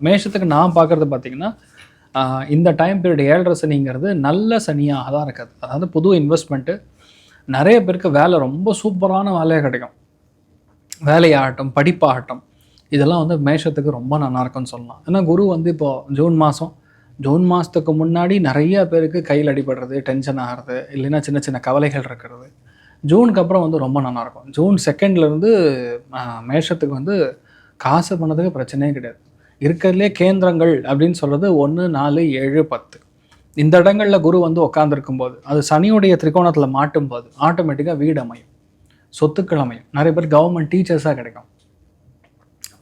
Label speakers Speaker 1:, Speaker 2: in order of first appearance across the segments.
Speaker 1: மேஷத்துக்கு நான் பார்க்குறது பார்த்தீங்கன்னா, இந்த டைம் பீரியட் 7:30 சனிங்கிறது நல்ல சனியாக தான் இருக்குது. அதாவது புது இன்வெஸ்ட்மெண்ட்டு நெறைய பேருக்கு வேலை ரொம்ப சூப்பரான வேலையா கிடைக்கும். வேலையாகட்டும், படிப்பாகட்டும் இதெல்லாம் வந்து மேஷத்துக்கு ரொம்ப நல்லாயிருக்குன்னு சொல்லலாம். ஏன்னா குரு வந்து இப்போது ஜூன் மாதத்துக்கு முன்னாடி நிறைய பேருக்கு கையில் அடிபடுறது, டென்ஷன் ஆகிறது, இல்லைன்னா சின்ன சின்ன கவலைகள் இருக்கிறது. ஜூனுக்கு அப்புறம் வந்து ரொம்ப நல்லாயிருக்கும். ஜூன் 2லேருந்து மேஷத்துக்கு வந்து காசு பண்ணதுக்கு பிரச்சனையே கிடையாது. இருக்கிறதுலே கேந்திரங்கள் அப்படின்னு சொல்கிறது 1, 4, 7, 10 இந்த இடங்களில் குரு வந்து உட்காந்துருக்கும்போது, அது சனியுடைய திரிகோணத்தில் மாட்டும்போது ஆட்டோமேட்டிக்காக வீடு அமையும், சொத்துக்கள் அமையும். நிறைய பேர் கவர்மெண்ட் டீச்சர்ஸாக கிடைக்கும்.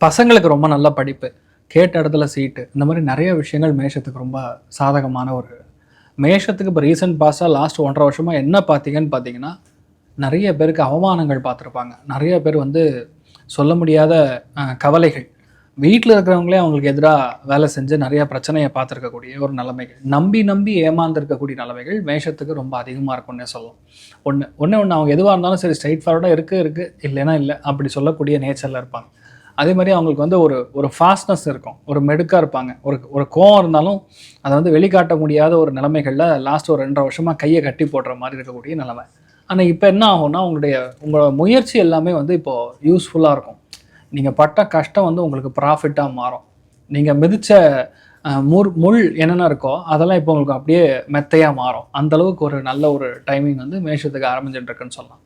Speaker 1: பசங்களுக்கு ரொம்ப நல்ல படிப்பு, கேட்ட இடத்துல சீட்டு, இந்த மாதிரி நிறைய விஷயங்கள் மேஷத்துக்கு ரொம்ப சாதகமான ஒரு மேஷத்துக்கு. இப்போ ரீசெண்ட் பாஸாக லாஸ்ட் 1.5 வருஷமாக என்ன பார்த்தீங்கன்னா, நிறைய பேருக்கு அவமானங்கள் பார்த்துருப்பாங்க. நிறைய பேர் வந்து சொல்ல முடியாத கவலைகள், வீட்டில் இருக்கிறவங்களே அவங்களுக்கு எதிராக வேலை செஞ்சு நிறையா பிரச்சனையை பார்த்துருக்கக்கூடிய ஒரு நிலைமைகள், நம்பி ஏமாந்துருக்கக்கூடிய நிலைமைகள் மேஷத்துக்கு ரொம்ப அதிகமாக இருக்கும்னே சொல்லலாம். ஒன்று அவங்க எதுவாக இருந்தாலும் சரி ஸ்ட்ரைட் ஃபார்வர்டாக இருக்குது இல்லைன்னா இல்லை அப்படி சொல்லக்கூடிய நேச்சரில் இருப்பாங்க. அதே மாதிரி அவங்களுக்கு வந்து ஒரு ஃபாஸ்ட்னஸ் இருக்கும், ஒரு மெடுக்காக இருப்பாங்க. ஒரு கோவம் இருந்தாலும் அதை வந்து வெளிக்காட்ட முடியாத ஒரு நிலைமைகளில் லாஸ்ட் ஒரு 2.5 வருஷமாக கையை கட்டி போடுற மாதிரி இருக்கக்கூடிய நிலைமை. ஆனால் இப்போ என்ன ஆகும்னா, உங்களோட முயற்சி எல்லாமே வந்து இப்போது யூஸ்ஃபுல்லாக இருக்கும். நீங்கள் பட்ட கஷ்டம் வந்து உங்களுக்கு ப்ராஃபிட்டாக மாறும். நீங்கள் மிதித்த முள் என்னென்ன இருக்கோ அதெல்லாம் இப்போ உங்களுக்கு அப்படியே மெத்தையாக மாறும். அந்தளவுக்கு ஒரு நல்ல ஒரு டைமிங் வந்து மேஷத்துக்கு ஆரம்பிச்சுட்டு இருக்குன்னு சொல்லலாம்.